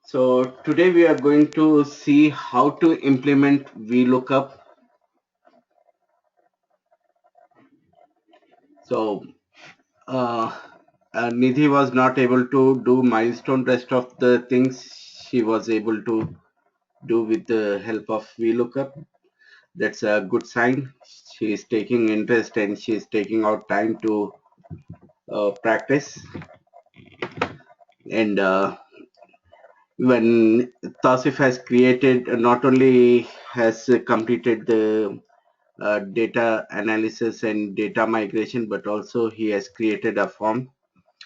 So today we are going to see how to implement VLOOKUP. So uh, Nidhi was not able to do milestone. Rest of the things she was able to do with the help of VLOOKUP. That's a good sign. She is taking interest and she is taking out time to practice. And when Tausif has created, not only has completed the data analysis and data migration, but also he has created a form.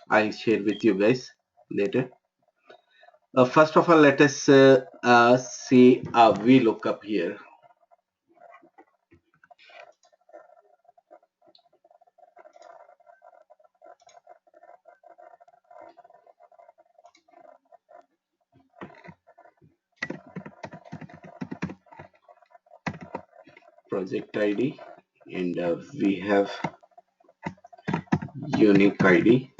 I'll share with you guys later. First of all, let us see a VLOOKUP here. Project ID, and we have unique ID.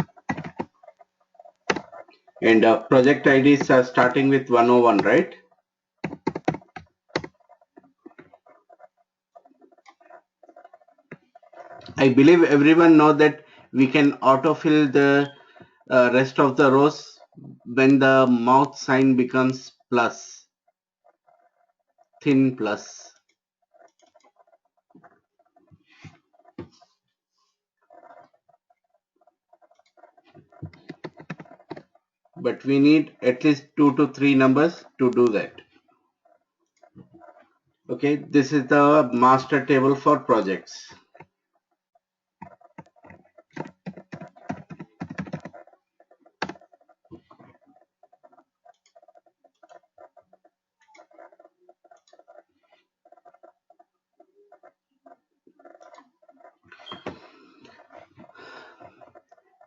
And project IDs are starting with 101, right? I believe everyone know that we can autofill the rest of the rows when the mouth sign becomes plus, thin plus. But we need at least 2 to 3 numbers to do that. Okay, this is the master table for projects.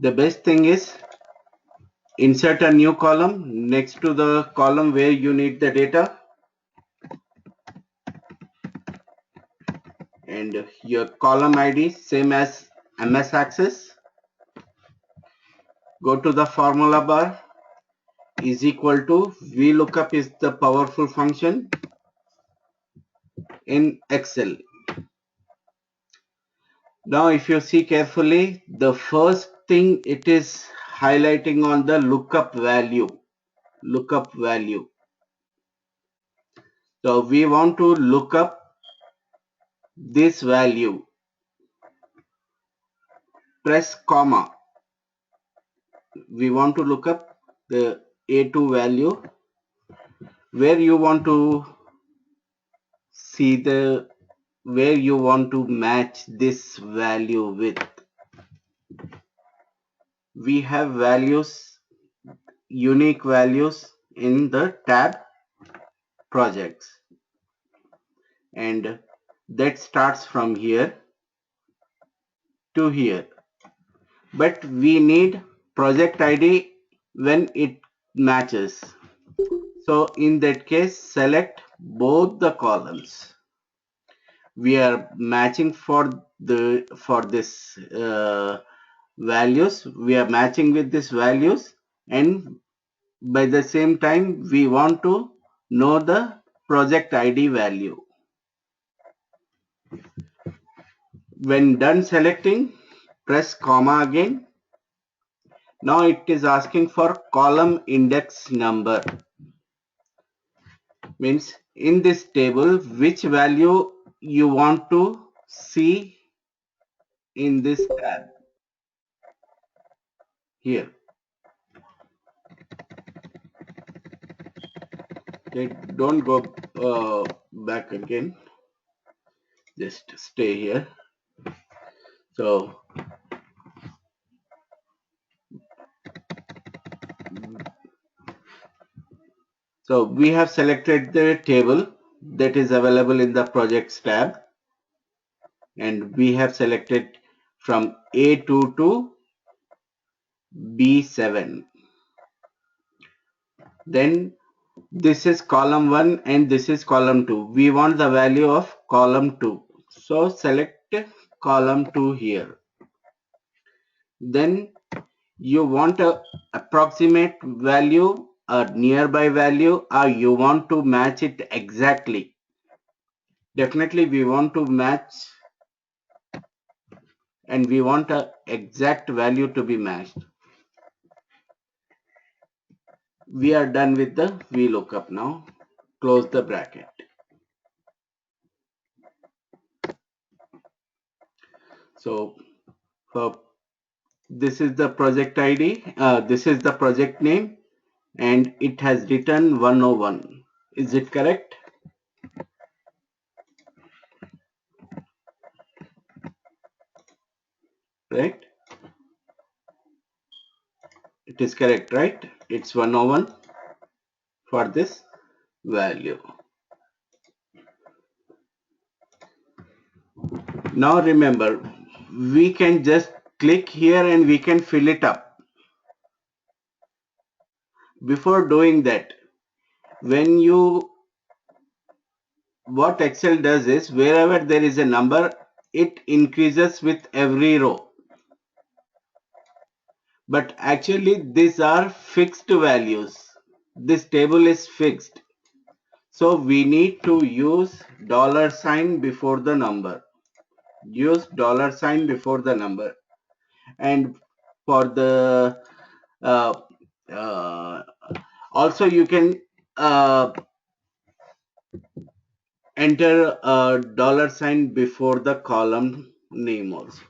The best thing is insert a new column next to the column where you need the data, and your column ID same as MS Access. Go to the formula bar, is equal to VLOOKUP is the powerful function in Excel. Now if you see carefully, the first thing it is highlighting on the lookup value. So we want to look up this value. Press comma. We want to look up the A2 value where you want to see where you want to match this value with. We have values, unique values in the tab projects, and that starts from here to here, but we need project ID when it matches. So in that case, select both the columns. We are matching for this values. We are matching with these values, and by the same time we want to know the project ID value. When done selecting, press comma again. Now it is asking for column index number. Means in this table which value you want to see in this tab here. Okay, don't go back again, just stay here. So we have selected the table that is available in the projects tab, and we have selected from A2 to B7. Then this is column 1 and this is column 2. We want the value of column 2. So select column 2 here. Then you want a approximate value a nearby value or you want to match it exactly? Definitely we want to match, and we want a exact value to be matched. We are done with the VLOOKUP now. Close the bracket. So for this is the project ID, this is the project name, and it has written 101. Is it correct? Right? It is correct, right? It's 101 for this value. Now remember, we can just click here and we can fill it up. Before doing that, when you, what Excel does is wherever there is a number, it increases with every row. But actually these are fixed values. This table is fixed. So we need to use dollar sign before the number. Use dollar sign before the number. And for the uh, uh, also you can enter a dollar sign before the column name also.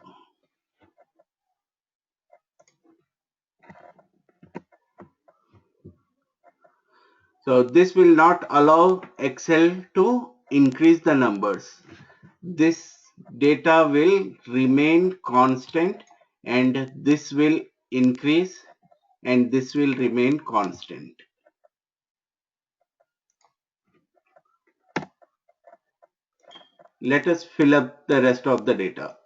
So this will not allow Excel to increase the numbers. This data will remain constant, and this will increase, and this will remain constant. Let us fill up the rest of the data.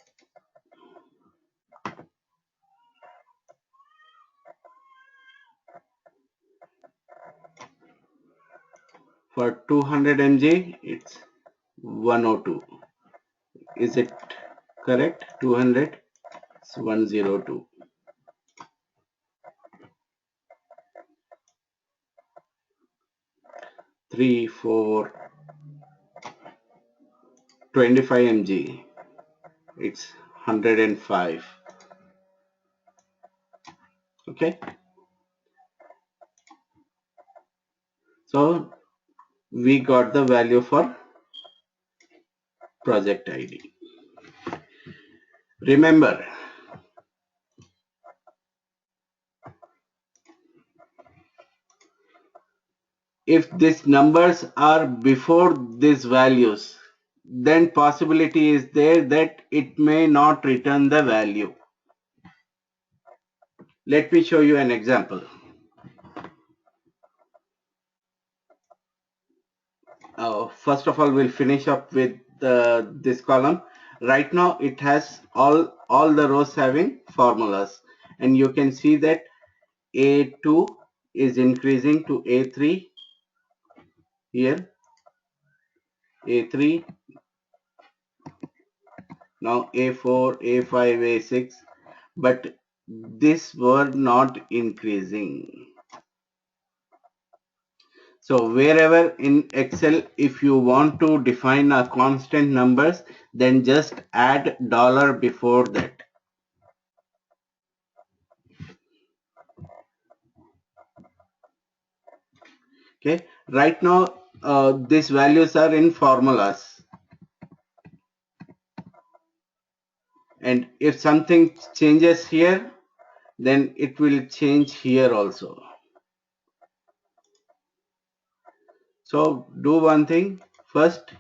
For 200 mg, it's 102. Is it correct? 200, it's 102. 3, 4, 25 mg, it's 105. Okay, so we got the value for project ID. Remember, if these numbers are before these values, then possibility is there that it may not return the value. Let me show you an example. First of all, we'll finish up with this column. Right now it has all the rows having formulas, and you can see that A2 is increasing to A3 here, A3, now A4, A5, A6, but these were not increasing. So wherever in Excel, if you want to define a constant numbers, then just add dollar before that. Okay, right now these values are in formulas, and if something changes here, then it will change here also. So do one thing, first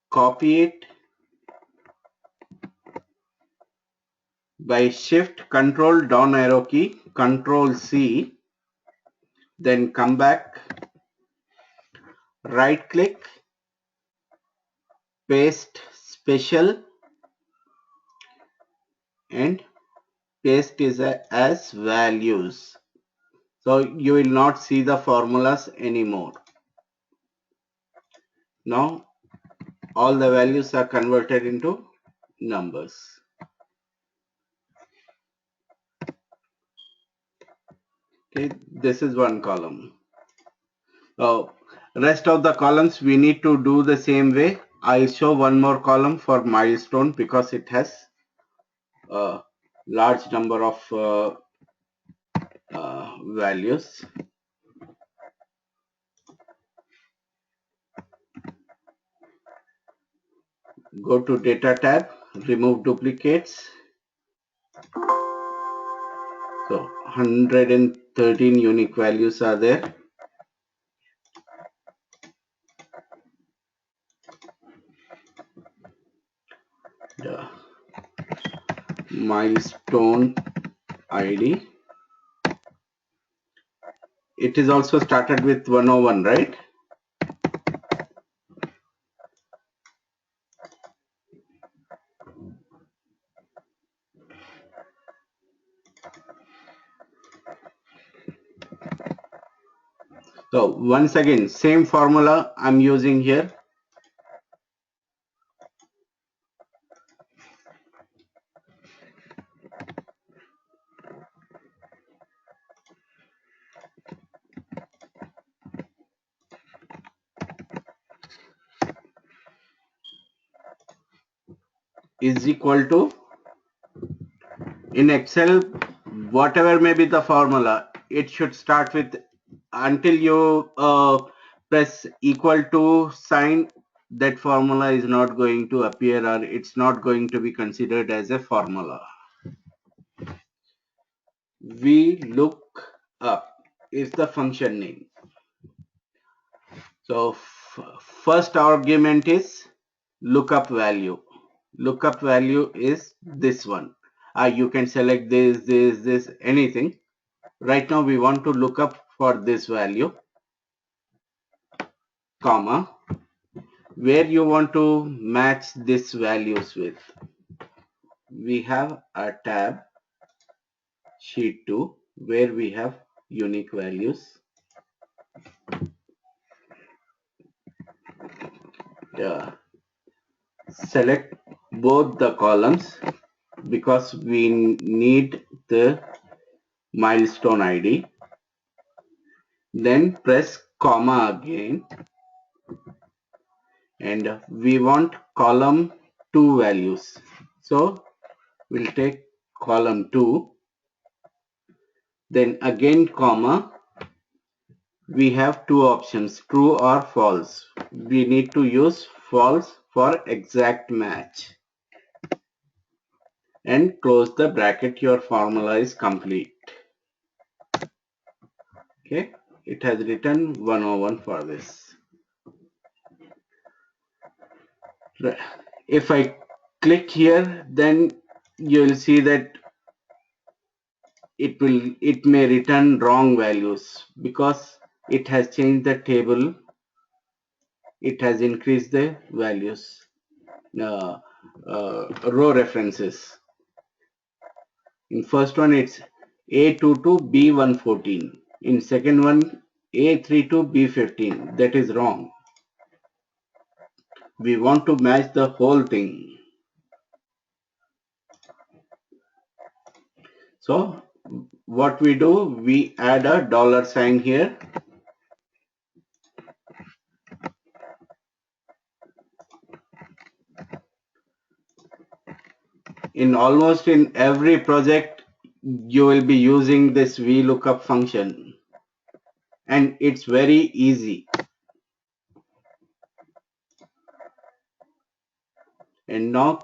copy it by shift control down arrow key, control C, then come back, right click, paste special, and paste is as values. So you will not see the formulas anymore. Now all the values are converted into numbers. Okay, this is one column. Rest of the columns we need to do the same way. I'll show one more column for milestone because it has a large number of values. Go to data tab, remove duplicates. So 113 unique values are there. The milestone ID. It is also started with 101, right? So once again, same formula I'm using here. Is equal to, in Excel, whatever may be the formula, it should start with, until you press equal to sign, that formula is not going to appear, or it's not going to be considered as a formula. We look up is the function name. So first argument is lookup value. Lookup value is this one. You can select this, anything. Right now we want to look up for this value, comma, where you want to match this values with. We have a tab, sheet 2, where we have unique values. Yeah. Select both the columns because we need the milestone ID. Then press comma again, and we want column 2 values. So we'll take column 2, then again comma. We have two options, true or false. We need to use false for exact match. And close the bracket, your formula is complete. Okay, it has written 101 for this. If I click here, then you will see that it may return wrong values because it has changed the table. It has increased the values, row references. In first one it's A22 B114. In second one A32 B15. That is wrong. We want to match the whole thing. So what we do, we add a dollar sign here. In almost in every project, you will be using this VLOOKUP function, and it's very easy. And now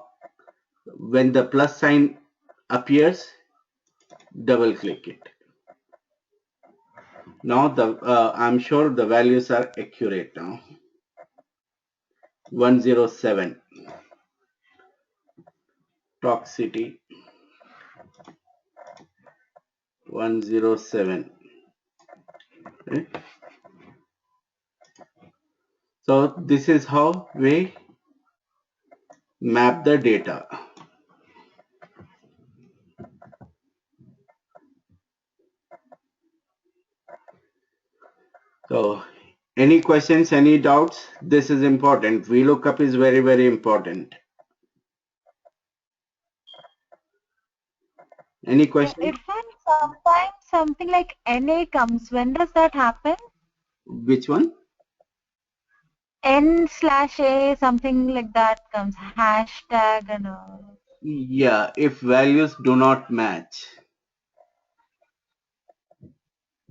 when the plus sign appears, double click it. Now I'm sure the values are accurate now. 107 toxicity, 107. Right? So this is how we map the data. So any questions, any doubts? This is important. VLOOKUP is very, very important. Any question? Irfan, sometimes something like NA comes. When does that happen? Which one? N/A, something like that comes. Hashtag and all. Yeah, if values do not match.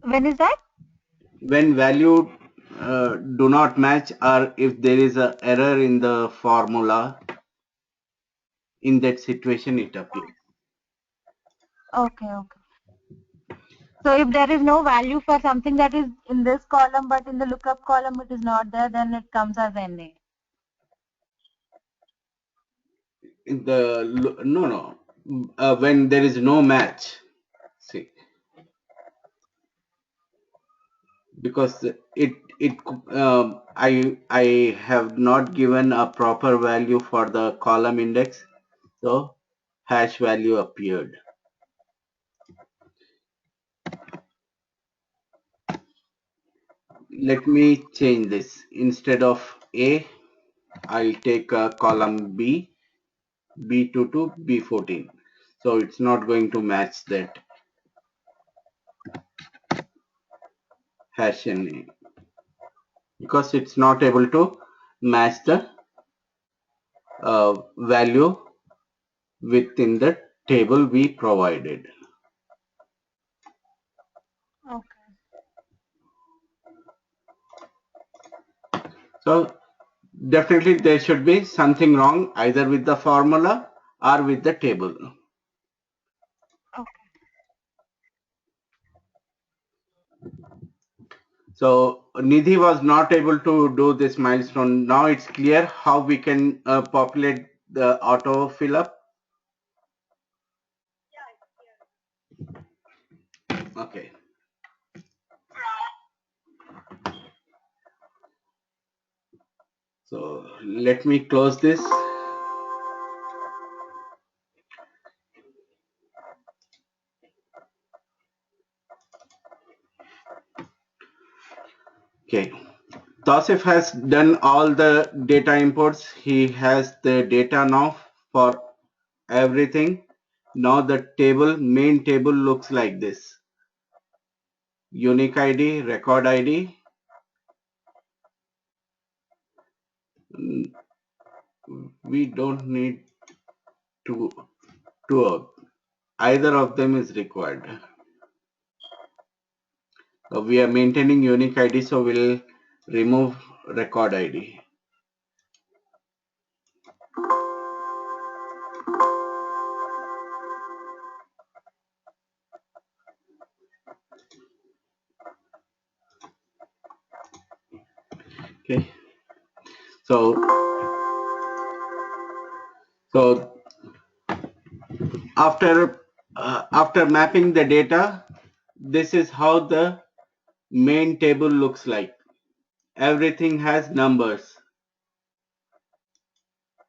When is that? When value do not match, or if there is a error in the formula, in that situation it appears. Okay, okay. So if there is no value for something that is in this column, but in the lookup column it is not there, then it comes as NA. In the no, when there is no match. See, because I have not given a proper value for the column index, so hash value appeared. Let me change this. Instead of A, I'll take a column B, B2 to B14. So it's not going to match that hash NA because it's not able to match the value within the table we provided. Okay. So definitely there should be something wrong either with the formula or with the table. Okay. So Nidhi was not able to do this milestone. Now it's clear how we can populate the auto fill up. Okay. So let me close this. Okay. Tausif has done all the data imports. He has the data now for everything. Now the main table looks like this. Unique ID, record ID. Mm, we don't need to, either of them is required. We are maintaining unique ID, so we'll remove record ID. Okay. So, so after mapping the data, this is how the main table looks like. Everything has numbers,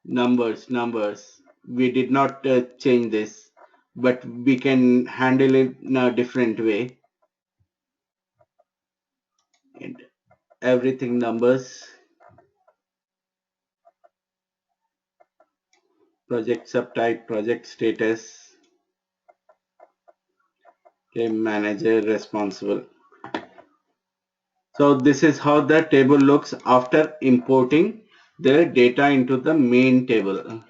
numbers. We did not change this, but we can handle it in a different way. And everything numbers, project subtype, project status, okay, manager responsible. So this is how the table looks after importing the data into the main table.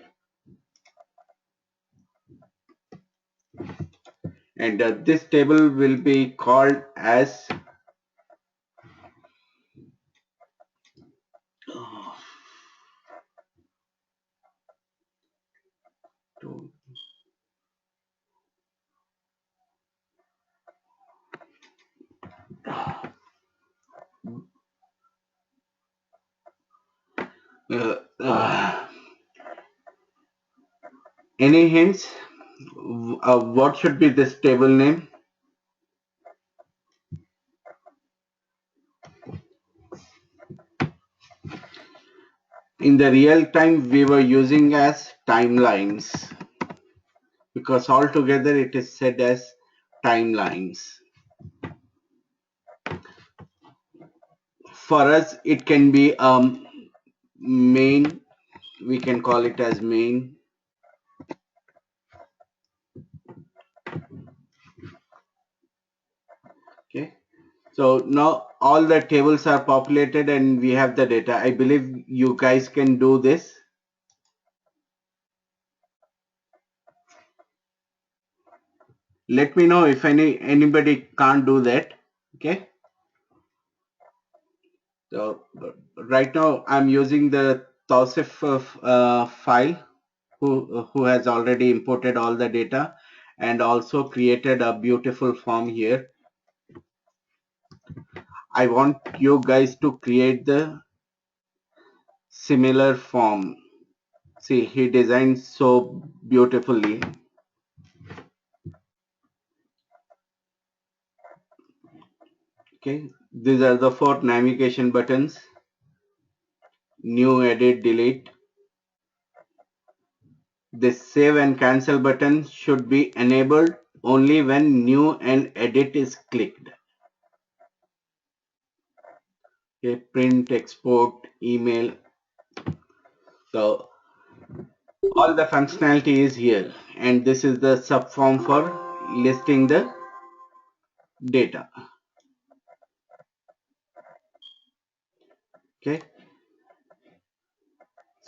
And this table will be called as uh, uh, any hints? What should be this table name? In the real time, we were using as timelines because altogether it is said as timelines. For us, it can be main. We can call it as main. Okay. So now all the tables are populated and we have the data. I believe you guys can do this. Let me know if anybody can't do that. Okay. So right now I'm using the Tausif file who has already imported all the data and also created a beautiful form here. I want you guys to create the similar form. See, he designed so beautifully. Okay, these are the 4 navigation buttons: new, edit, delete. This save and cancel button should be enabled only when new and edit is clicked. Okay, print, export, email. So all the functionality is here, and this is the subform for listing the data. Okay,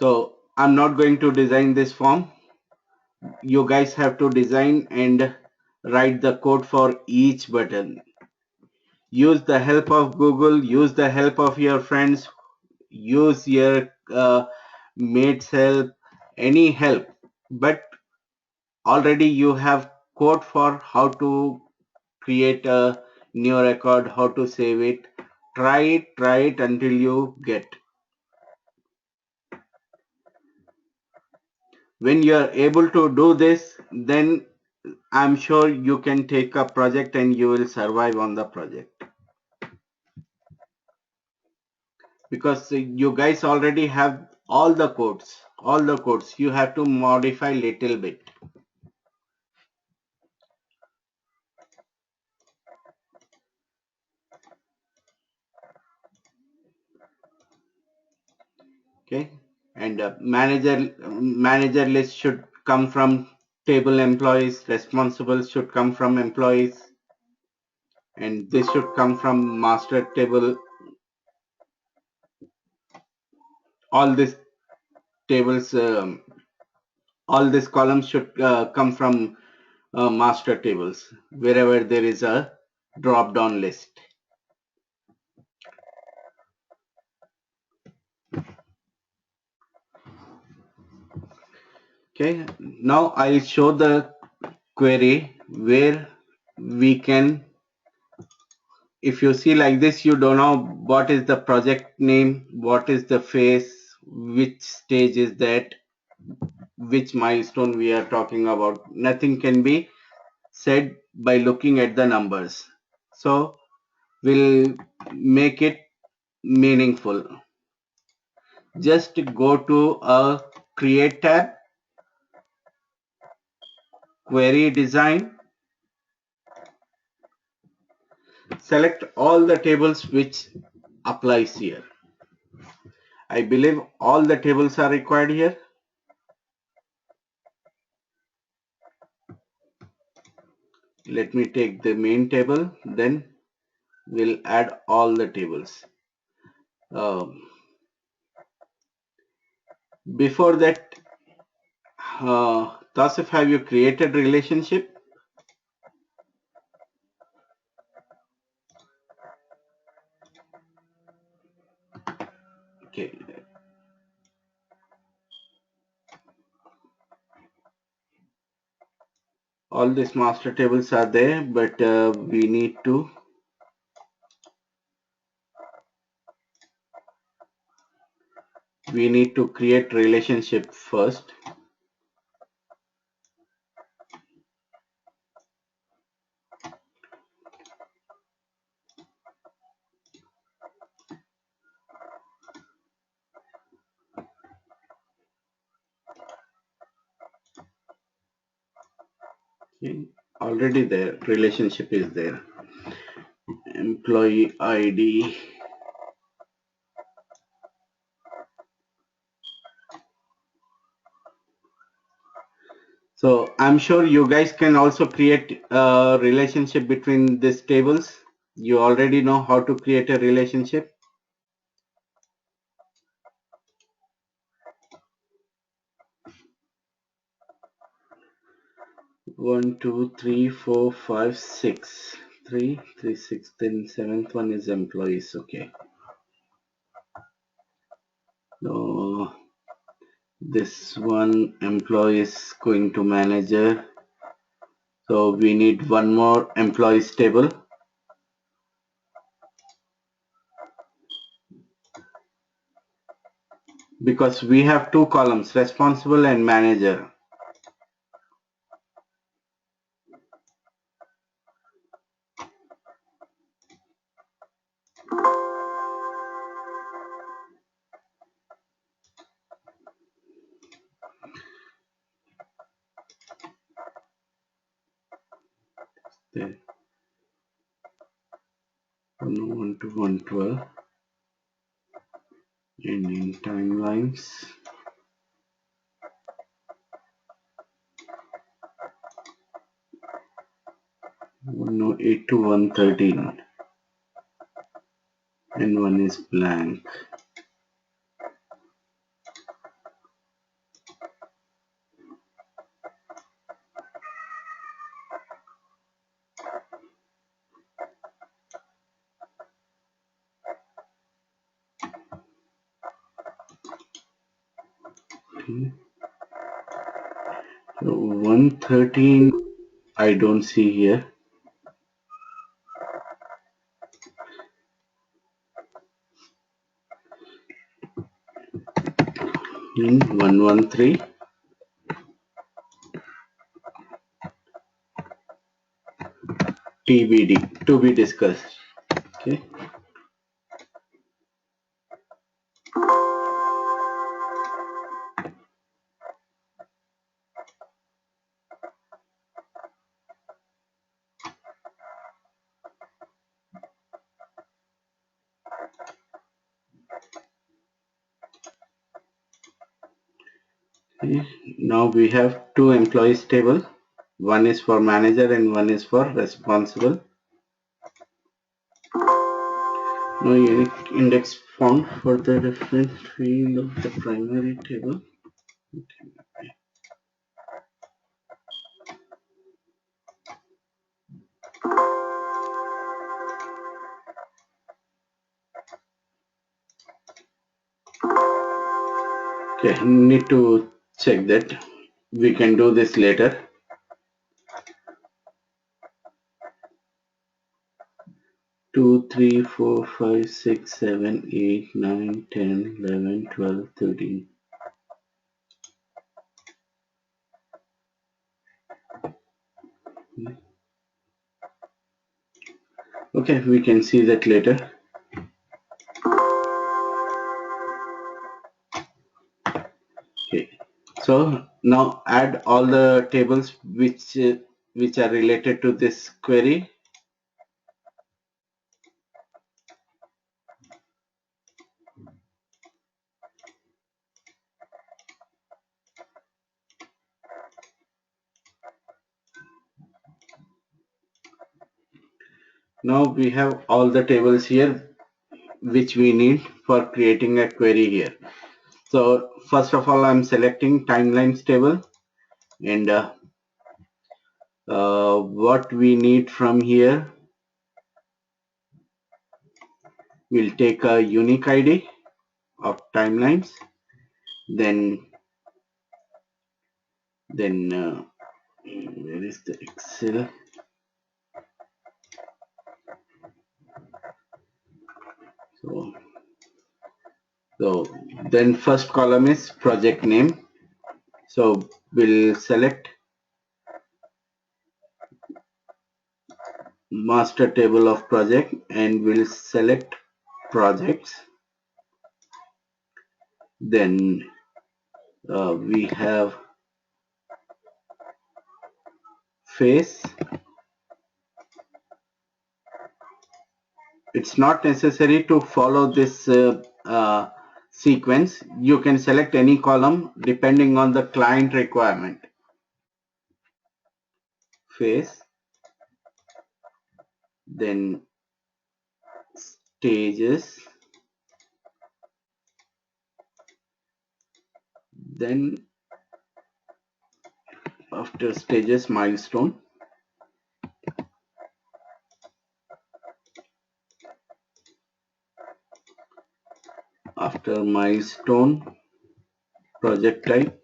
so I'm not going to design this form. You guys have to design and write the code for each button. Use the help of Google, use the help of your friends, use your mate's help, any help. But already you have code for how to create a new record, how to save it. Try it until you get. When you are able to do this, then I'm sure you can take a project and you will survive on the project. Because you guys already have all the codes. You have to modify little bit. Okay, and manager list should come from table employees. Responsible should come from employees, and this should come from master table. All these tables, all these columns should come from master tables wherever there is a drop down list. Okay, now I'll show the query where we can, if you see like this, you don't know what is the project name, what is the phase, which stage is that, which milestone we are talking about. Nothing can be said by looking at the numbers. So we'll make it meaningful. Just go to a create tab, query design, select all the tables which applies here. I believe all the tables are required here. Let me take the main table, then we'll add all the tables. Before that, Tasif, have you created relationship? Okay. All these master tables are there, but we need to create relationship first. Okay. Already there, relationship is there. Employee ID. So I'm sure you guys can also create a relationship between these tables. You already know how to create a relationship. One, two, three, four, five, six. Three, three, six. Then seventh one is employees. Okay. So this one employee is going to manager. So we need one more employees table because we have two columns, responsible and manager. There, 101 to 112. And in timelines, 108 to 113. And one is blank. Okay. So 113 I don't see here. In 113 TBD, to be discussed. Okay. Okay. Now we have two employees table. One is for manager and one is for responsible. No unique index found for the reference field of the primary table. Okay, need to check that. We can do this later. 2, 3, 4, 5, 6, 7, 8, 9, 10, 11, 12, 13. Okay, we can see that later. Okay, so now add all the tables which are related to this query. Now we have all the tables here which we need for creating a query here. So first of all, I'm selecting timelines table, and what we need from here, we'll take a unique ID of timelines, then where is the Excel? So then first column is project name. So we'll select master table of project and we'll select projects. Then we have phase. It's not necessary to follow this sequence. You can select any column depending on the client requirement. Phase, then stages, then after stages milestone, after milestone project type,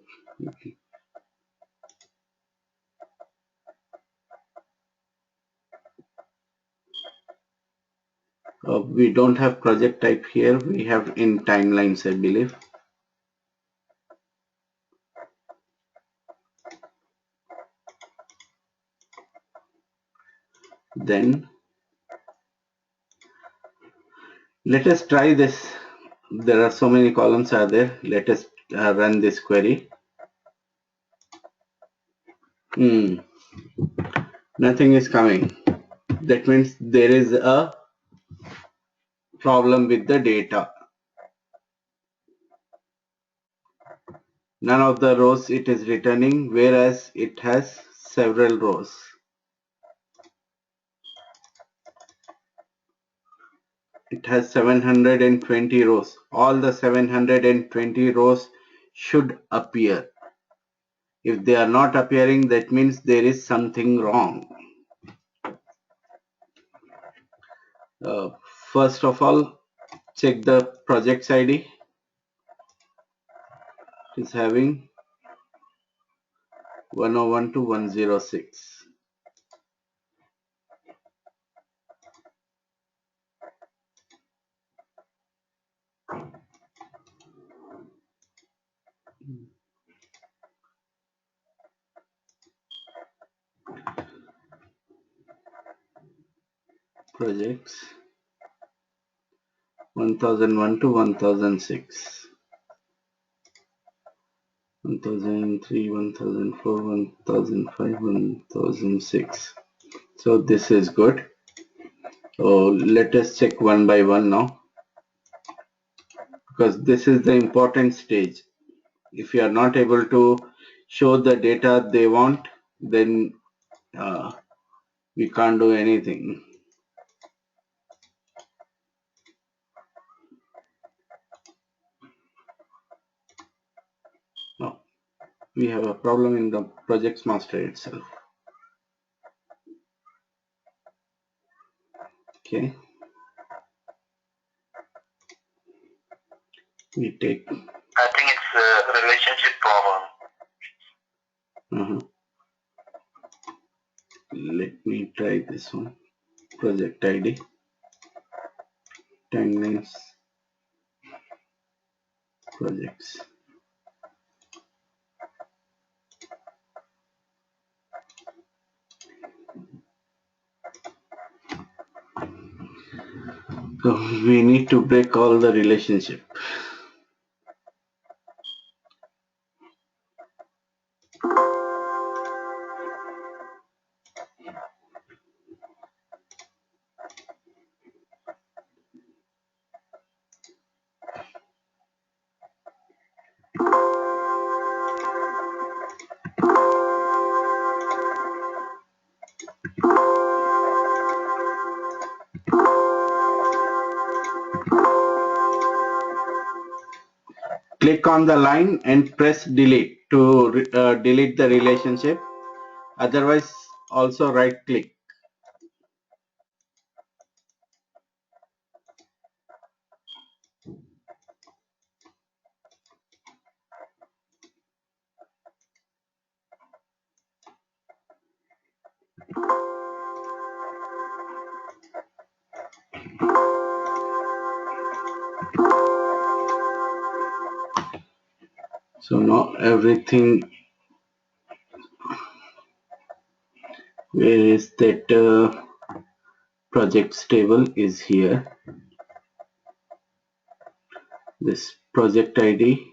we don't have project type here, we have in timelines, I believe. Then let us try this. There are so many columns are there. Let us run this query. Nothing is coming. That means there is a problem with the data. None of the rows it is returning, whereas it has several rows. It has 720 rows. All the 720 rows should appear. If they are not appearing, that means there is something wrong. Uh, First of all, check the project's ID. It is having 101 to 106. Projects 1001 to 1006. 1003, 1004, 1005, 1006. So this is good. So let us check one by one now, because this is the important stage. If you are not able to show the data they want, then we can't do anything. No, we have a problem in the projects master itself. Okay, we take. I think it's a relationship problem. Let me try this one. Project ID, timelines, projects. So we need to break all the relationship. Click on the line and press delete to delete the relationship. Otherwise, also right click. So now everything, where is that projects table is here. This project ID.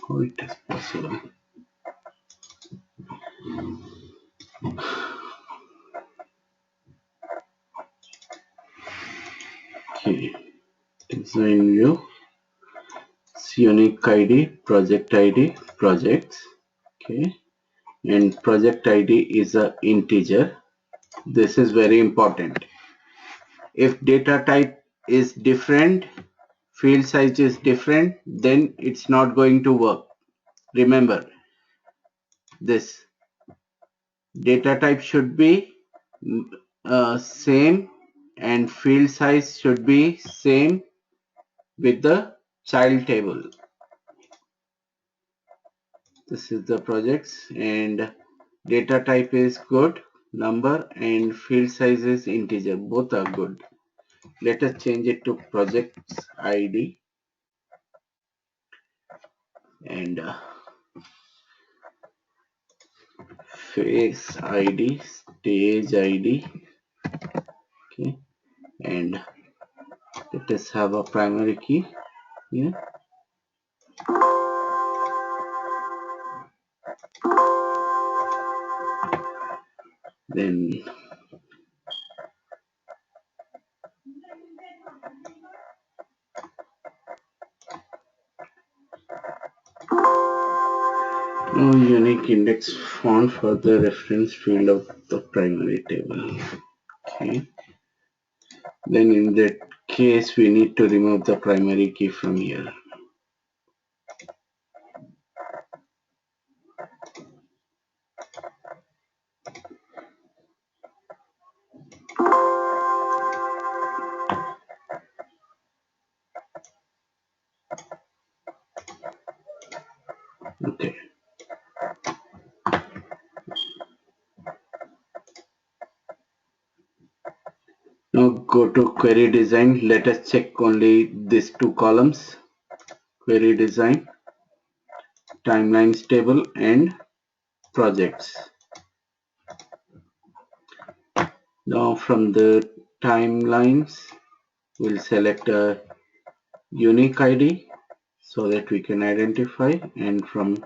How it is possible? Okay, design view, unique ID, projects. Okay, and project ID is a integer. This is very important. If data type is different, field size is different, then it's not going to work. Remember this. Data type should be same and field size should be same with the child table. This is the projects, and data type is good, number, and field size is integer. Both are good. Let us change it to projects ID and face ID, stage ID. Okay, and let us have a primary key here. Then no unique index font for the reference field of the primary table. Okay. Then in that case, we need to remove the primary key from here. Okay. Now go to query design. Let us check only these two columns. Query design, timelines table, and projects. Now from the timelines, we'll select a unique ID so that we can identify, and from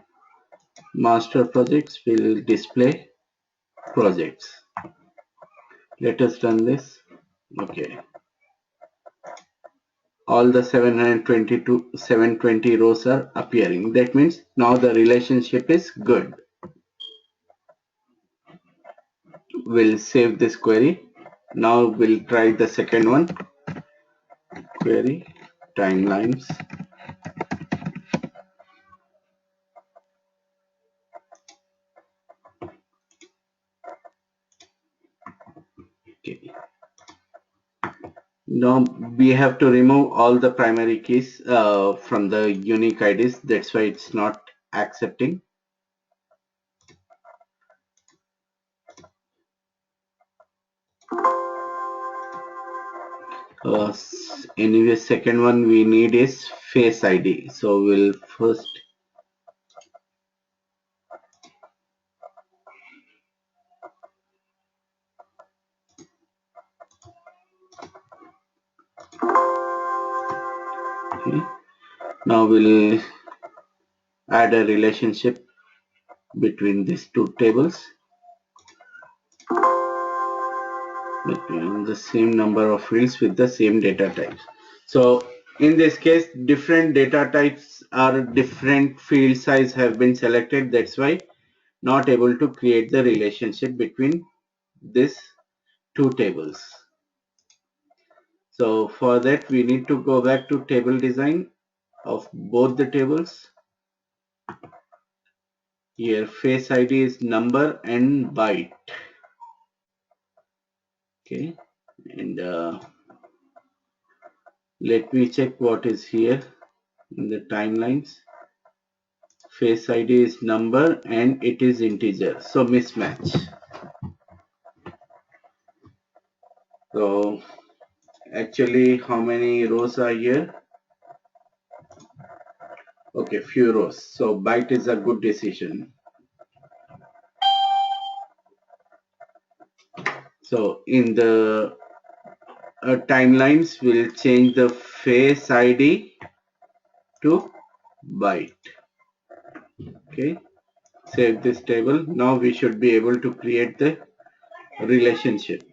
master projects, we'll display projects. Let us run this. Okay. All the 720 rows are appearing. That means now the relationship is good. We'll save this query. Now we'll try the second one. Query timelines. Okay. Now we have to remove all the primary keys from the unique IDs. That's why it's not accepting. Anyway, second one we need is face ID. So we'll first okay. Now we'll add a relationship between these two tables, between the same number of fields with the same data types. So in this case, different data types or different field size have been selected. That's why not able to create the relationship between these two tables. So for that, we need to go back to table design of both the tables. Here face ID is number and byte. Okay, and let me check what is here in the timelines. Face ID is number and it is integer, so mismatch. So actually, how many rows are here? Okay, few rows. So byte is a good decision. So in the timelines, we'll change the face ID to byte. Okay, save this table. Now we should be able to create the relationship.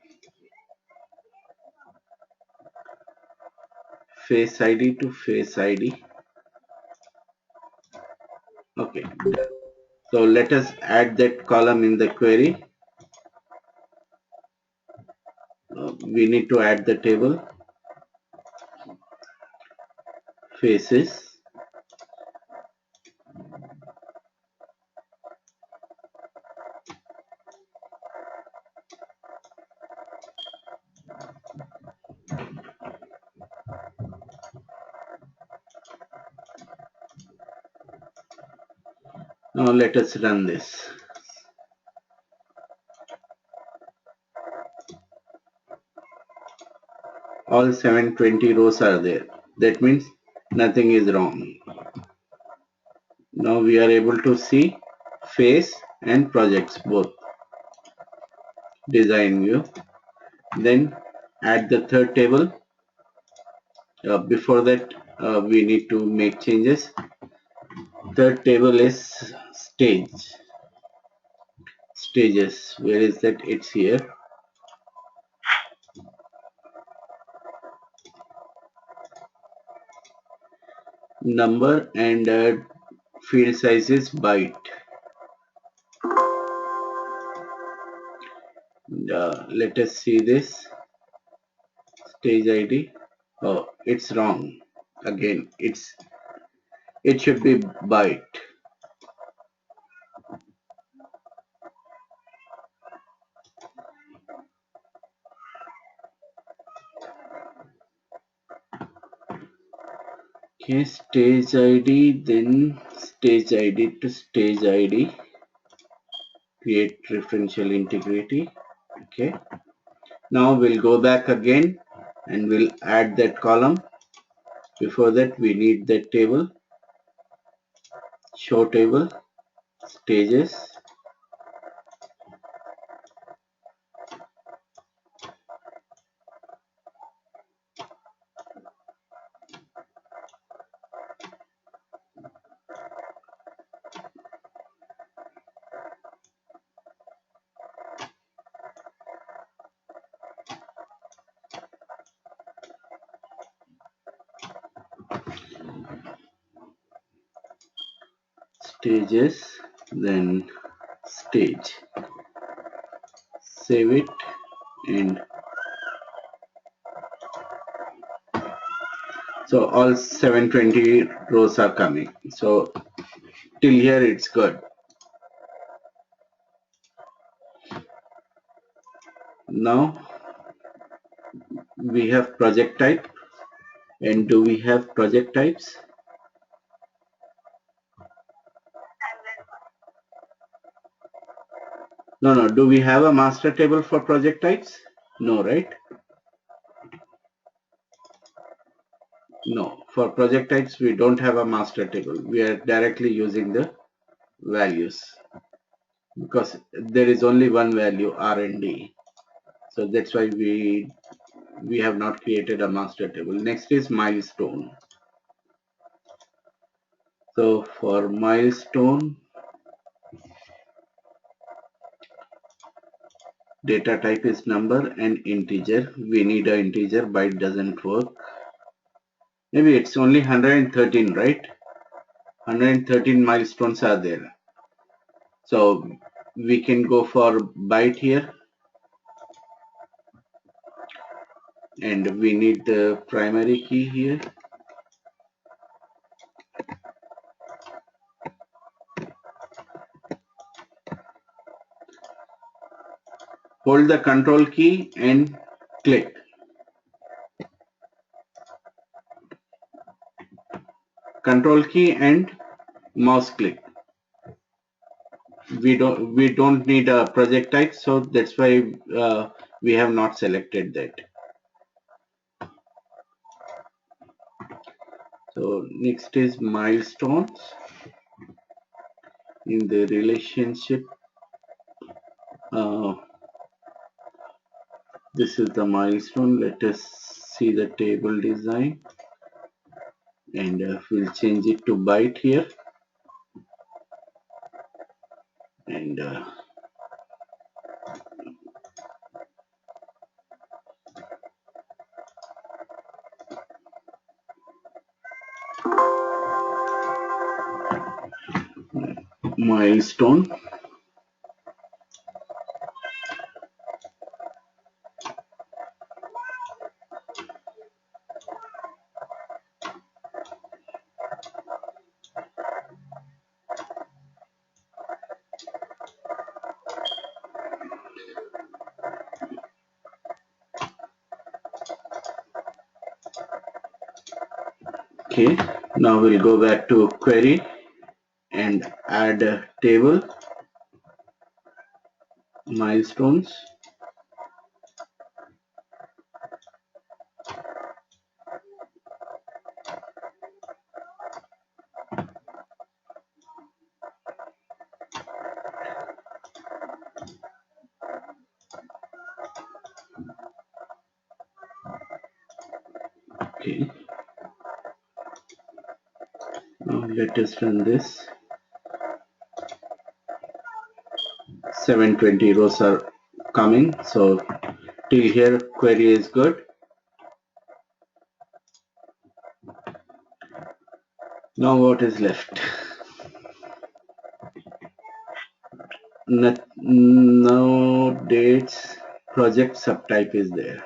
Face ID to face ID. So let us add that column in the query. We need to add the table faces. Now let us run this. All 720 rows are there. That means nothing is wrong. Now we are able to see face and projects both. Design view. Then add the third table. Before that, we need to make changes. Third table is stage. Stages. Where is that? It's here. Number and field size is byte. Let us see this stage ID. Oh, it's wrong. Again, it should be byte. Okay, stage ID, then stage ID to stage ID. Create referential integrity. Okay. Now we'll go back again and we'll add that column. Before that, we need that table. Show table, stages. Stages, then stage. Save it and so all 720 rows are coming. So till here it's good. Now we have project type. And do we have project types? No. Do we have a master table for project types? No, right? No. For project types, we don't have a master table. We are directly using the values because there is only one value R&D. So that's why we have not created a master table. Next is milestone. So for milestone, data type is number and integer. We need an integer, byte doesn't work. Maybe it's only 113, right? 113 milestones are there. So we can go for byte here. And we need the primary key here. Hold the control key and click. Control key and mouse click. We don't need a project type, so that's why we have not selected that. So next is milestones. In the relationship, this is the milestone. Let us see the table design, and we'll change it to byte here. And milestone. Okay, now we'll go back to query and add a table milestones. Okay, now let us run this. 720 rows are coming, so till here query is good. Now what is left? No dates, project subtype is there.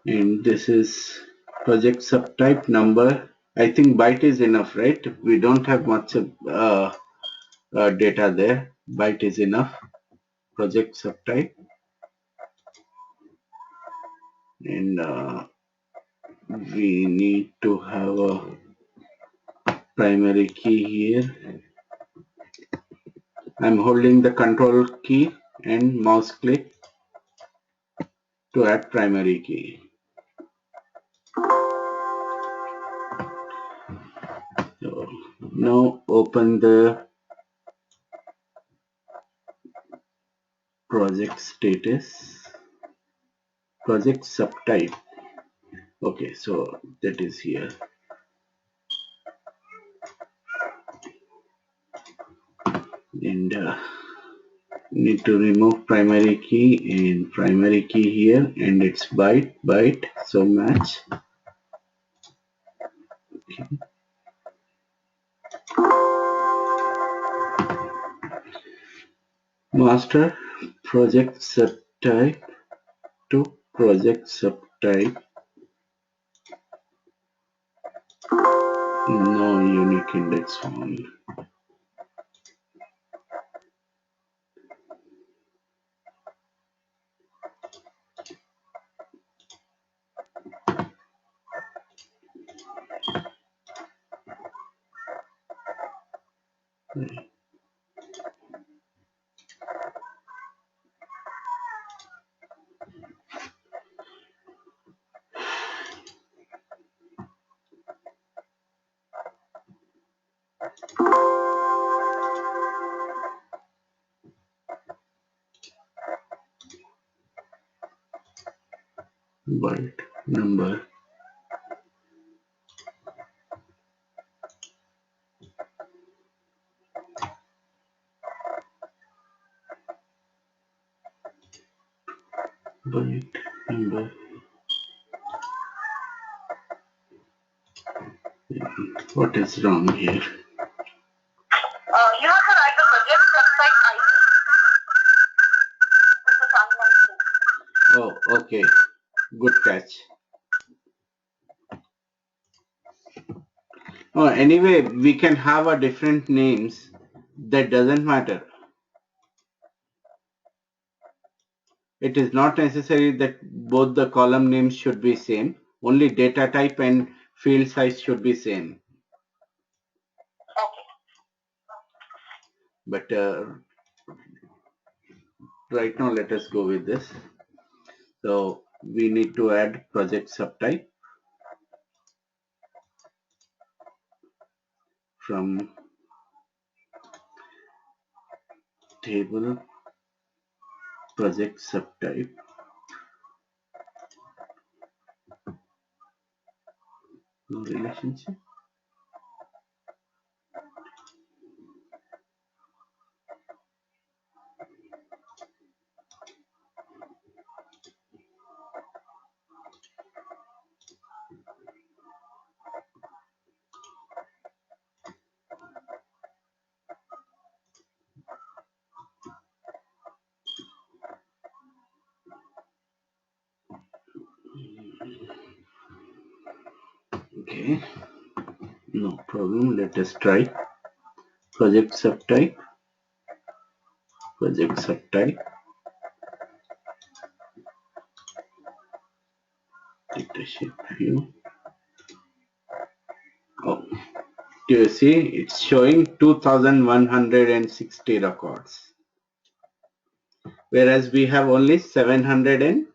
And this is project subtype number. I think byte is enough, right? We don't have much data there. Byte is enough. Project subtype. And we need to have a primary key here. I'm holding the control key and mouse click to add primary key. So now open the project status, project subtype. Okay, so that is here. And need to remove primary key and primary key here, and it's byte, so match. Okay. Master project subtype to project subtype. No unique index found. Byte number. Byte number. What is wrong here? You have to write the project website ID with the timeline. Oh, okay. Good catch. Oh, anyway, we can have a different names. That doesn't matter. It is not necessary that both the column names should be same. Only data type and field size should be same. Okay. But right now, let us go with this. So we need to add project subtype from table project subtype. No relationship. Okay, no problem. Let us try project subtype, project subtype, dataset view. Oh, do you see? It's showing 2,160 records, whereas we have only 720.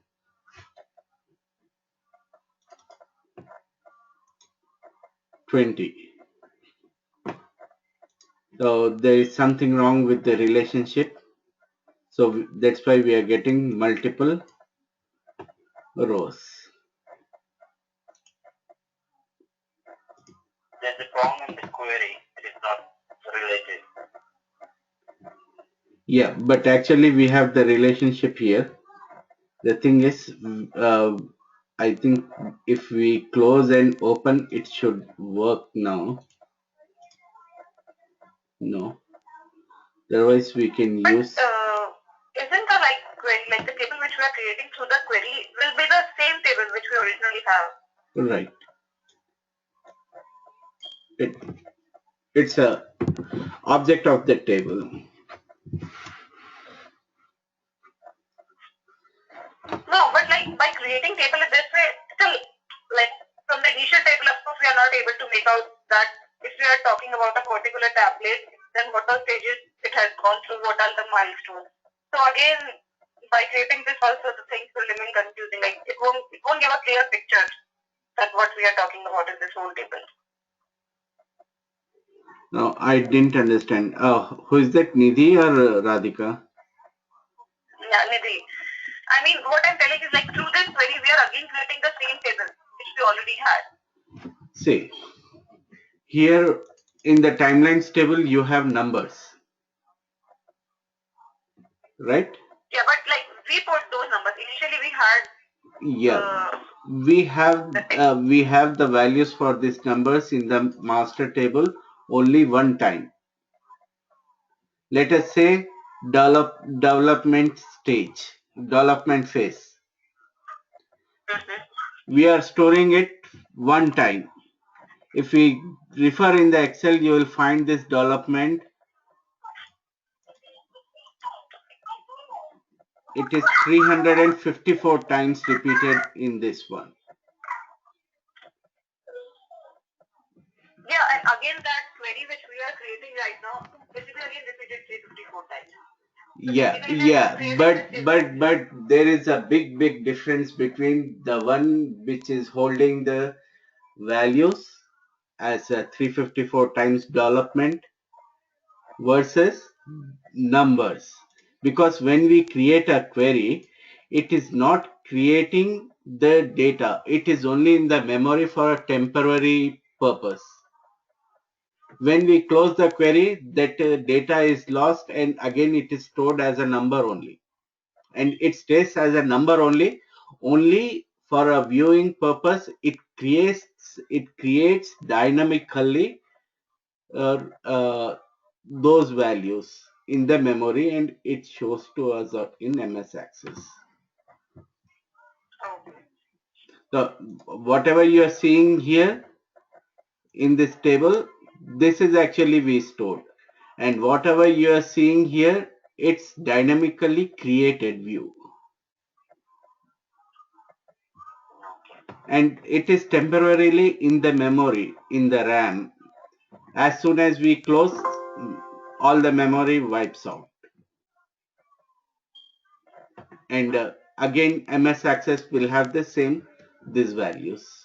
So there is something wrong with the relationship. So that's why we are getting multiple rows. There's a problem in the query. It is not related. Yeah, but actually we have the relationship here. The thing is, I think if we close and open, it should work now. No, otherwise we can But use. isn't the query, like the table which we are creating through the query will be the same table which we originally have? Right. It's a object of the table. No, but by creating table in this way, still from the initial table, of course, we are not able to make out that if we are talking about a particular tablet, then what are stages it has gone through, what are the milestones. So again, by creating this also, the things will remain confusing. It won't give a clear picture that what we are talking about in this whole table. No, I didn't understand. Who is that, Nidhi or Radhika? Yeah, Nidhi. I mean, what I'm telling is through this query, we are again creating the same table which we already had. See, here in the timelines table, you have numbers, right? Yeah, but we put those numbers. Initially, we had Yeah, we have the values for these numbers in the master table only one time. Let us say development stage, development phase. We are storing it one time. If we refer in the Excel, you will find this development. It is 354 times repeated in this one. Yeah, and again that query which we are creating right now, basically again repeated 354 times. But there is a big difference between the one which is holding the values as a 354 times development versus numbers, because when we create a query, it is not creating the data, it is only in the memory for a temporary purpose. When we close the query, that data is lost and again it is stored as a number only, and it stays as a number only for a viewing purpose. It creates dynamically those values in the memory and it shows to us in MS Access. Okay. So whatever you are seeing here in this table, this is actually we stored, and whatever you are seeing here, it's dynamically created view, and it is temporarily in the memory in the RAM. As soon as we close, all the memory wipes out, and again MS Access will have the same these values.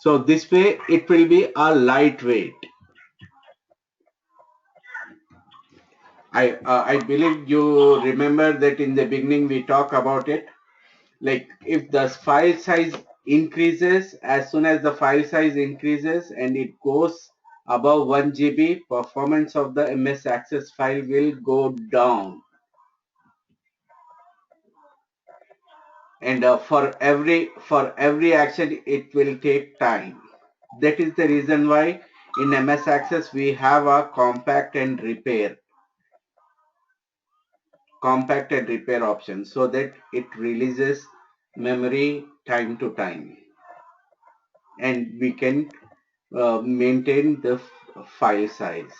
So this way it will be a lightweight. I believe you remember that in the beginning we talk about it. Like if the file size increases, as soon as the file size increases and it goes above 1 GB, performance of the MS Access file will go down. And for every action it will take time. That is the reason why in MS Access we have a compact and repair option, so that it releases memory time to time. and we can maintain the file size.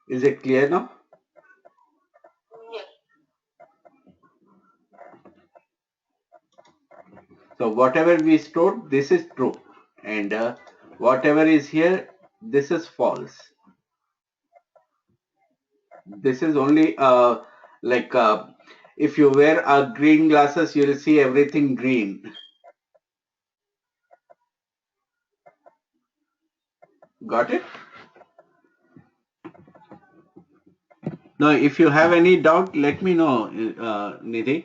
Is it clear now? Yes. So whatever we stored, this is true, and whatever is here, this is false. This is only like if you wear green glasses, you will see everything green. Got it? Now, if you have any doubt, let me know, Nidhi. And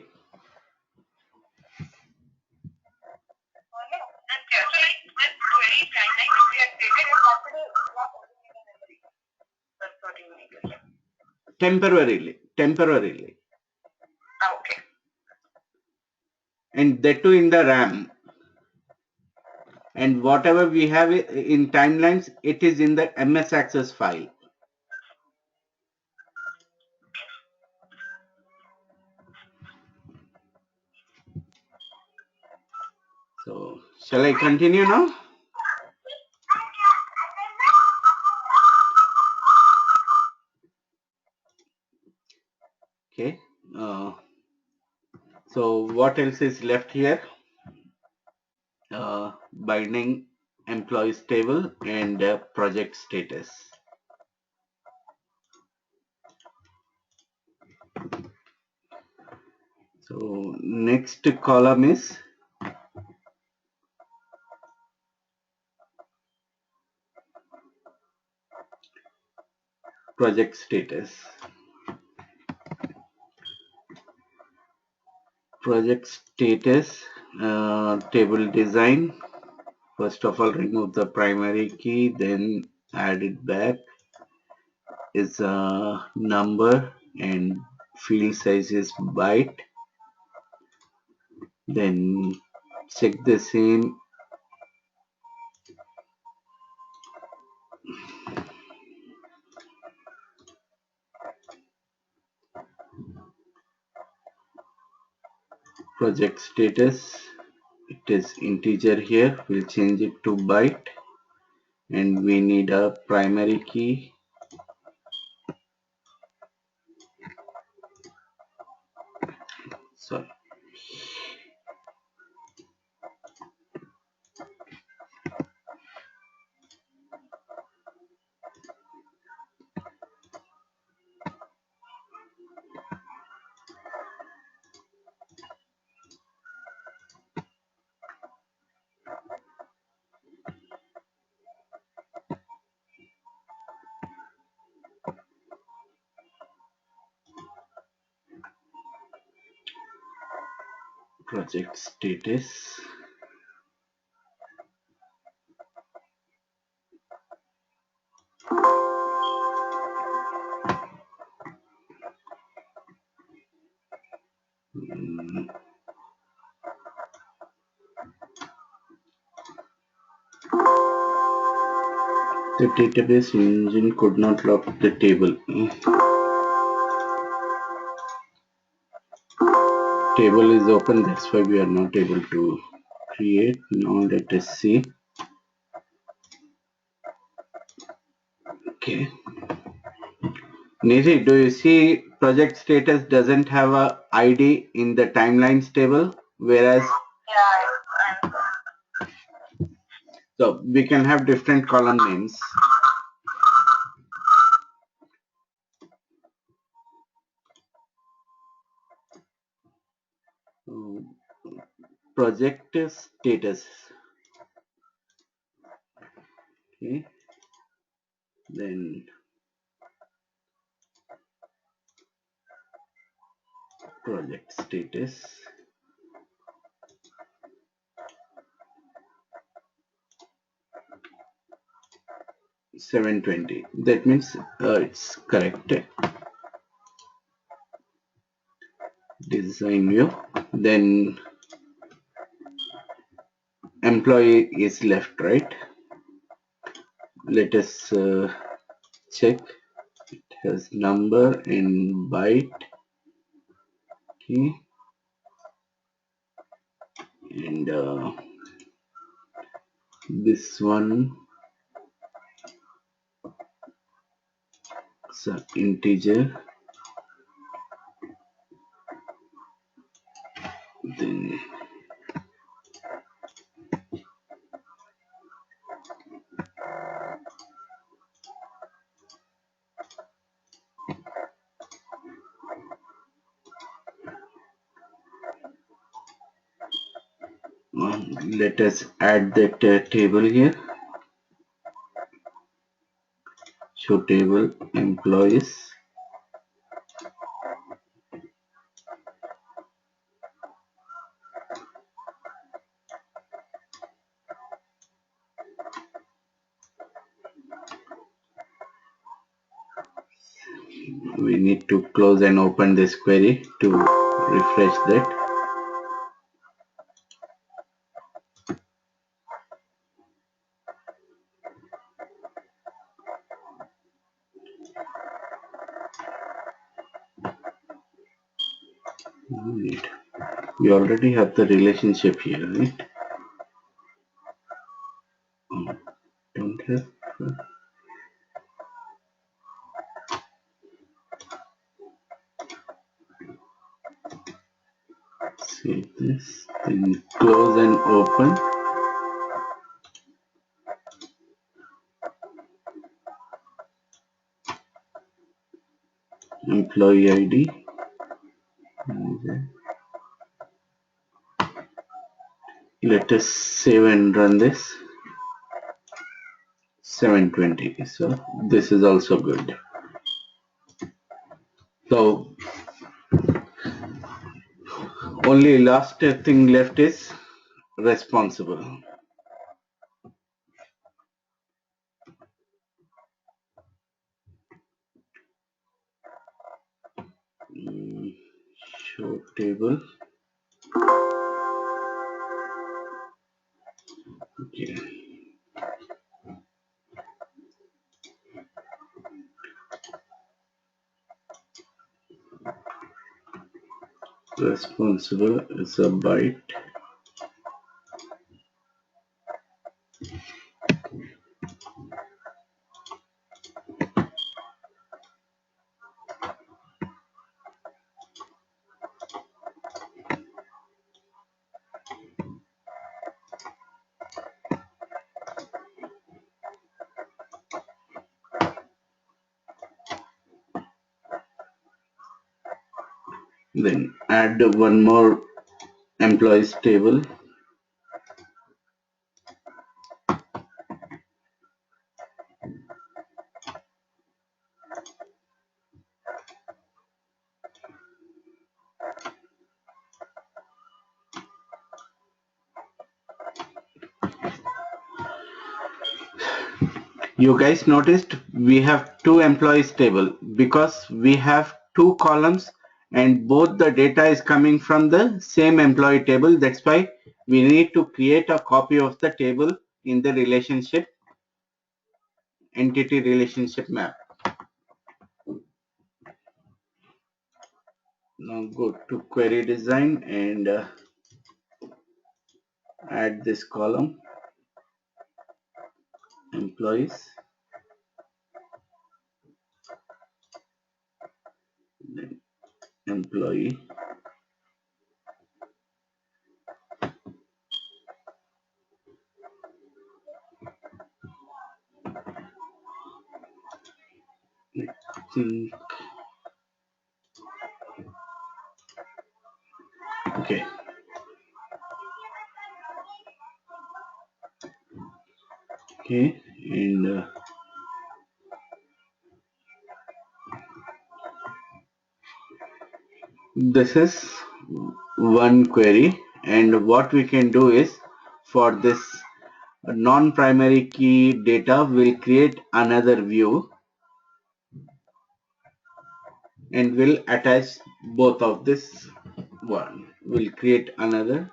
yeah, so like this query timeline which we have created is already not only in memory. That's what you mean to say. Temporarily, Okay. and that too in the RAM. And whatever we have in timelines, it is in the MS Access file. So, shall I continue now? Okay. So, what else is left here? Binding employees table and project status. So, next column is project status. Project status table design. First of all, remove the primary key, then add it back. Is a number and field size is byte. Then check the same project status. It is integer here. We'll change it to byte, and we need a primary key. Sorry. Project status. The database engine could not lock the table. Table is open, that's why we are not able to create. Now let us see. Okay. Nidhi, do you see project status doesn't have a ID in the timelines table, whereas Yeah, so we can have different column names. Um, Project status. Okay. Then project status 720. That means it's correct. Design view. Then employee is left, right? Let us check. It has number in byte. Okay. and this one is an integer. Then let us add that table here. Show table employees. We need to close and open this query to refresh that. Right. We already have the relationship here, right? Don't have. Save this, then close and open. Employee ID. Let us save and run this. 720. So this is also good. So only last thing left is responsible. Show table. Okay. Responsible is a byte. Then add one more employees table. You guys noticed we have two employees table because we have two columns and both the data is coming from the same employee table. That's why we need to create a copy of the table in the relationship entity relationship map. Now go to query design and add this column employees, then employee, think, okay. Okay, and this is one query, and what we can do is for this non-primary key data we'll create another view and we'll attach both of this one. We'll create another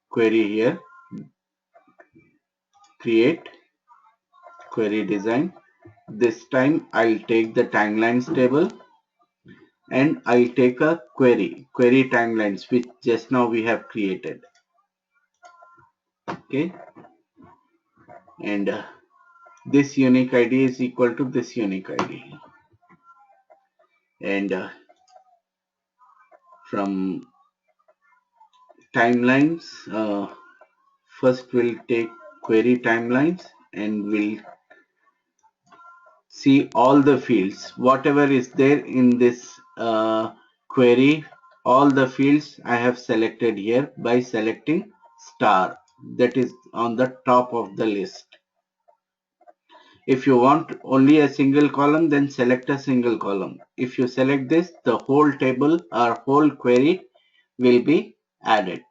query here, create query design. This time I'll take the timelines table and I'll take a query timelines which just now we have created. Okay, and this unique ID is equal to this unique ID, and from timelines, first we'll take query timelines and we'll see all the fields, whatever is there in this query, all the fields I have selected here by selecting star, that is on the top of the list. If you want only a single column, then select a single column. If you select this, the whole table or whole query will be added.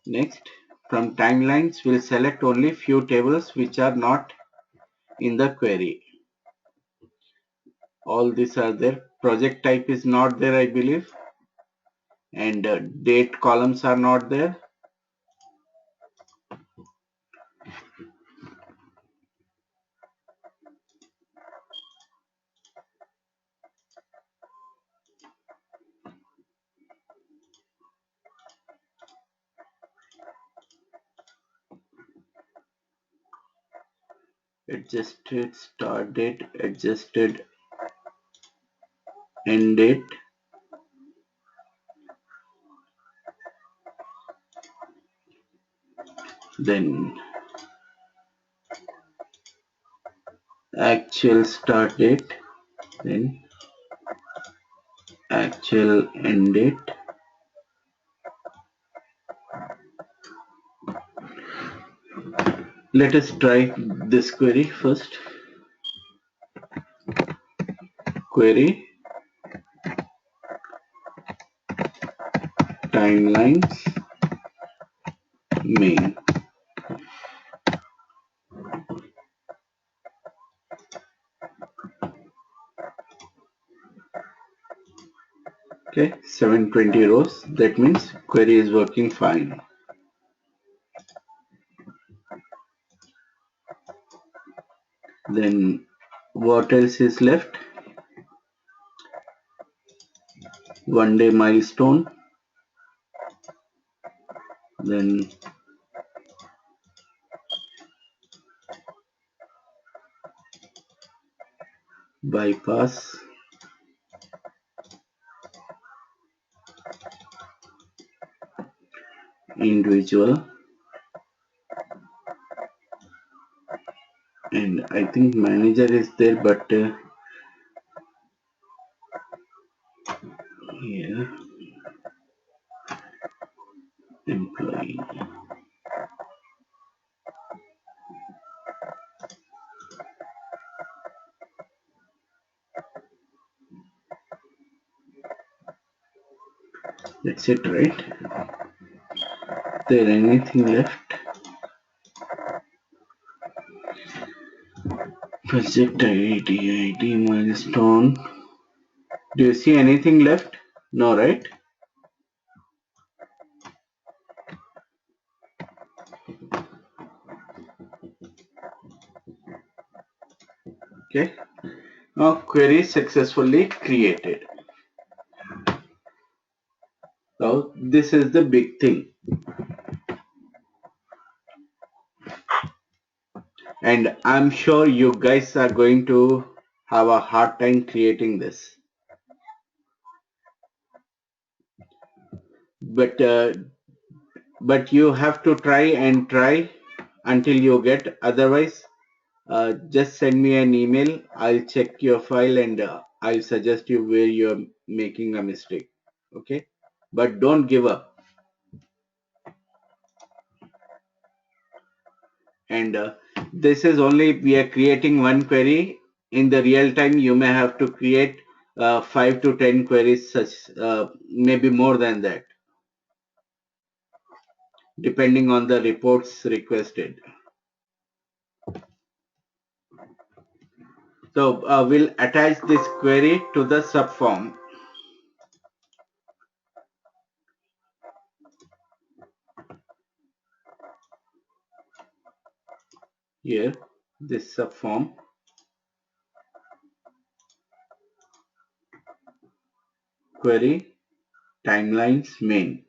Next, from timelines, we'll select only few tables which are not in the query. All these are there. Project type is not there, I believe, and date columns are not there. Adjusted start date, adjusted end date, then actual start date, then actual end date. Let us try this query first. Query timelines main. Okay, 720 rows. That means query is working fine. Then what else is left? 1 day milestone. Then bypass, individual, and I think manager is there, but here employee. That's it, right? Is there anything left? Project ID milestone. Do you see anything left? No, right? Okay. Now query successfully created. Now this is the big thing. And I'm sure you guys are going to have a hard time creating this. But you have to try until you get. Otherwise, just send me an email. I'll check your file and I'll suggest you where you're making a mistake. Okay, but don't give up. And this is only we are creating one query. In the real time, you may have to create 5 to 10 queries, such maybe more than that, depending on the reports requested. So we'll attach this query to the subform. Here, this subform, query timelines main.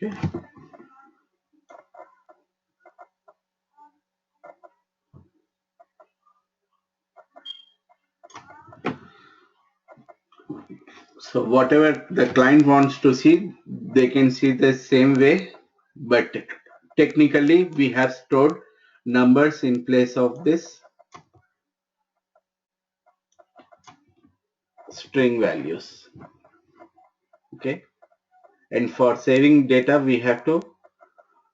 Okay. So whatever the client wants to see, they can see the same way, but technically we have stored numbers in place of this string values. Okay. And for saving data, we have to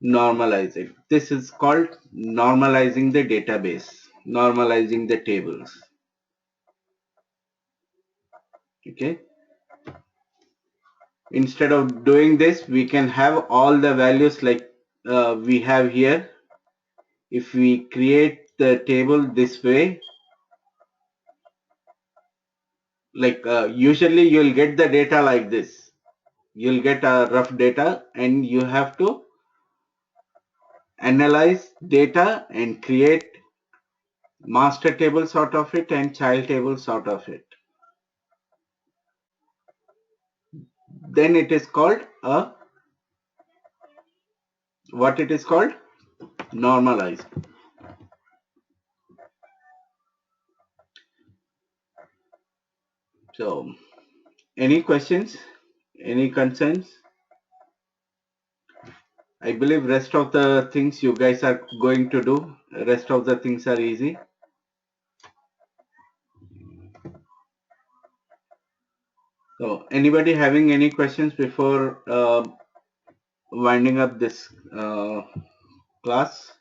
normalize it. This is called normalizing the database, normalizing the tables. Okay. Instead of doing this, we can have all the values like we have here. If we create the table this way, like usually you'll get the data like this. You'll get a rough data and you have to analyze data and create master tables out of it and child tables out of it. Then it is called what it is called? Normalized. So any questions? Any concerns? I believe rest of the things you guys are going to do. Rest of the things are easy. So anybody having any questions before winding up this class?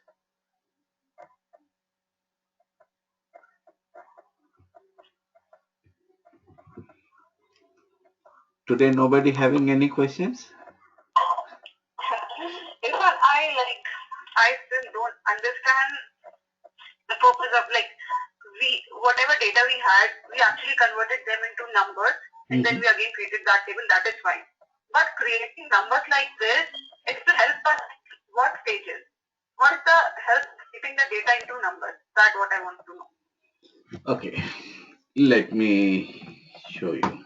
Today nobody having any questions? Irfan, I still don't understand the purpose of whatever data we had, we actually converted them into numbers and then we again created that table. That is fine. But creating numbers like this, it will help us what stages? What is the help keeping the data into numbers? That's what I want to know. Okay, let me show you.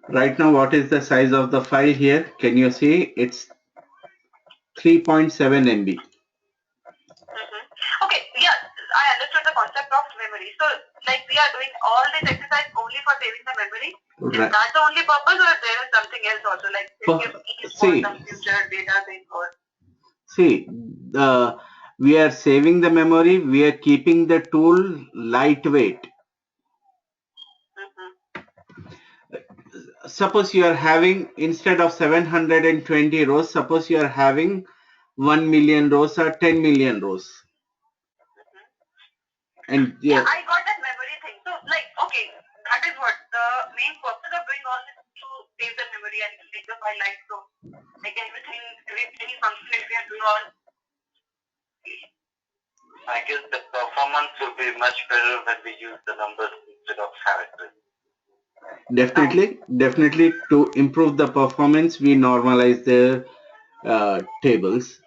Right now, what is the size of the file here? Can you see? It's 3.7 MB. Okay, yeah, I understood the concept of memory. So, like, we are doing all this exercise only for saving the memory. Right. Is that the only purpose, or there is something else also, like it gives ease for some future data thing or? See, we are saving the memory. We are keeping the tool lightweight. Suppose you are having, instead of 720 rows, suppose you are having 1 million rows or 10 million rows. And yeah, I got that memory thing. So, like, okay, that is what the main purpose of doing all this to save the memory and make the file light. So, like everything, any function if we are doing all. I guess the performance will be much better when we use the numbers instead of characters. Definitely to improve the performance, we normalize the tables.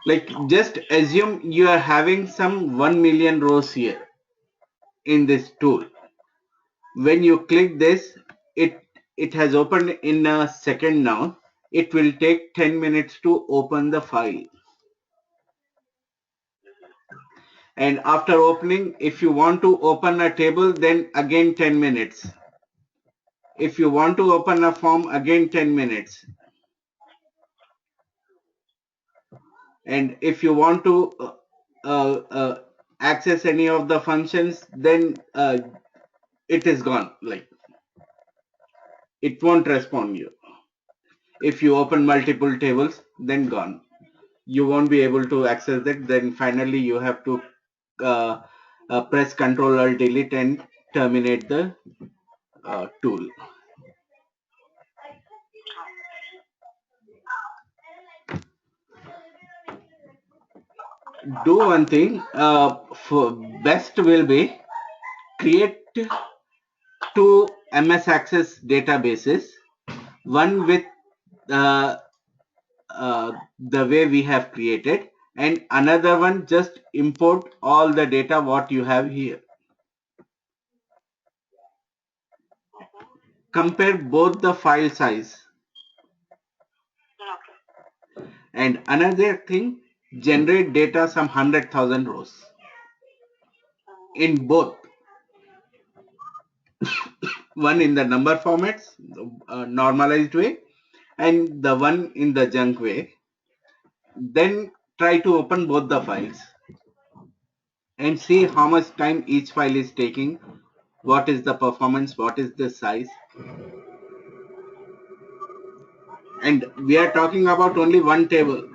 Like just assume you are having some 1 million rows here in this tool. When you click this, it has opened in a second now. It will take 10 minutes to open the file. And after opening, if you want to open a table, then again 10 minutes. If you want to open a form, again 10 minutes. And if you want to access any of the functions, then it is gone. Like it won't respond you. If you open multiple tables, then gone. You won't be able to access that. Then finally you have to press Ctrl or Delete and terminate the tool. Do one thing. For best will be create two MS Access databases. One with the way we have created, and another one just import all the data what you have here. Compare both the file size. Okay. And another thing, generate data some 100,000 rows in both. One in the number formats, normalized way, and the one in the junk way. Then try to open both the files and see how much time each file is taking, what is the performance, what is the size. And we are talking about only one table.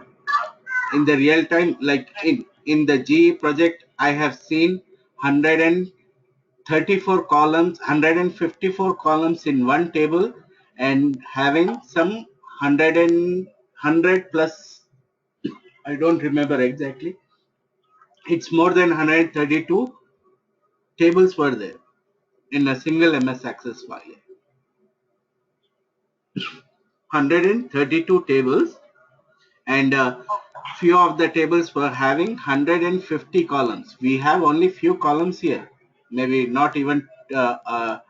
In the real time, like in the GE project, I have seen 134 columns, 154 columns in one table, and having some 100 plus, I don't remember exactly. It's more than 132 tables were there in a single MS Access file. 132 tables, and few of the tables were having 150 columns. We have only few columns here, maybe not even a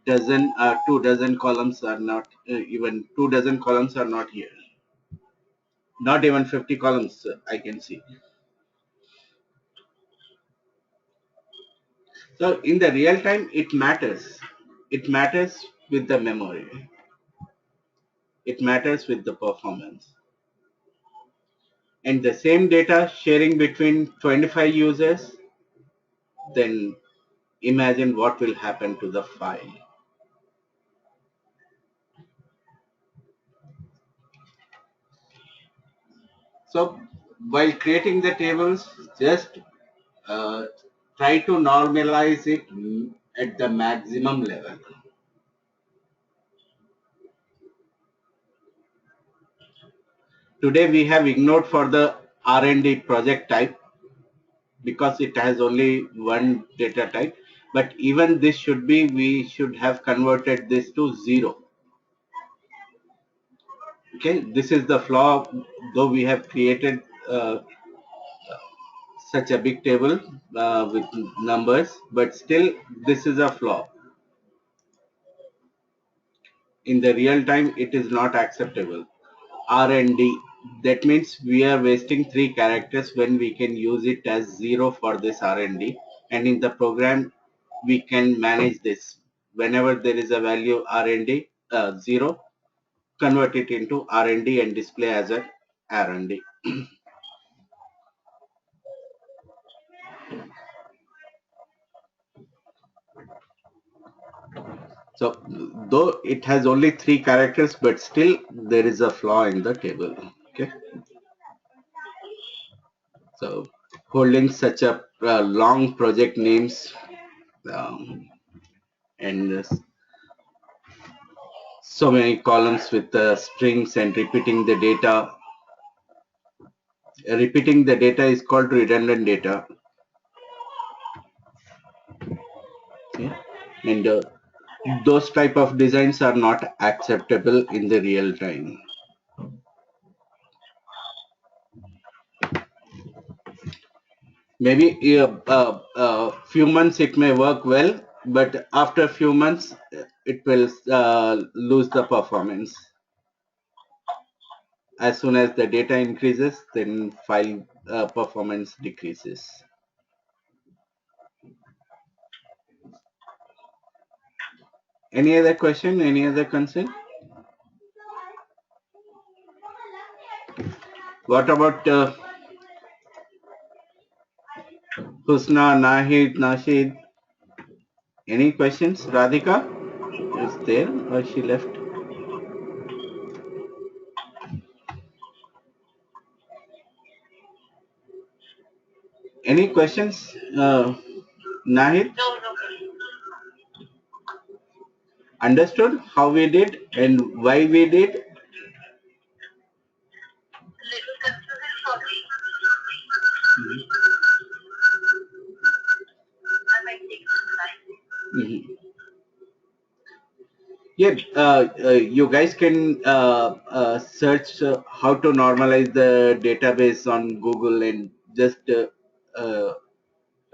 dozen, 2 dozen columns are not, even 2 dozen columns are not here. Not even 50 columns I can see. So in the real time, it matters. It matters with the memory. It matters with the performance. And the same data sharing between 25 users, then imagine what will happen to the file. So while creating the tables, just uh, try to normalize it at the maximum level. Today we have ignored for the R&D project type because it has only one data type. But even this should be, we should have converted this to 0. Okay, this is the flaw, though we have created such a big table with numbers, but still this is a flaw. In the real time, it is not acceptable. R&D, that means we are wasting 3 characters when we can use it as 0 for this R&D, and in the program we can manage this. Whenever there is a value R&D 0, convert it into R&D and display as a R&D. So though it has only 3 characters, but still there is a flaw in the table. Okay. So holding such a long project names um, and so many columns with strings and repeating the data. Repeating the data is called redundant data. Yeah. And those type of designs are not acceptable in the real time. Maybe few months it may work well, but after few months it will lose the performance. As soon as the data increases, then file performance decreases. Any other question? Any other concern? What about Husna, Nahid, Nashid? Any questions? Radhika is there or she left? Any questions? Nahid? No, no. Understood how we did and why we did? Little confusing for me. I might take some time. Mhm. Yeah, you guys can search how to normalize the database on Google and just uh,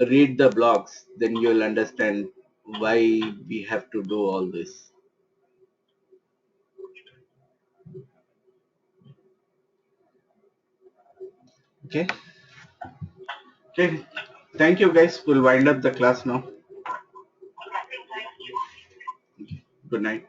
read the blogs. Then you'll understand why we have to do all this. Okay. Okay. Thank you, guys. We'll wind up the class now. Good night.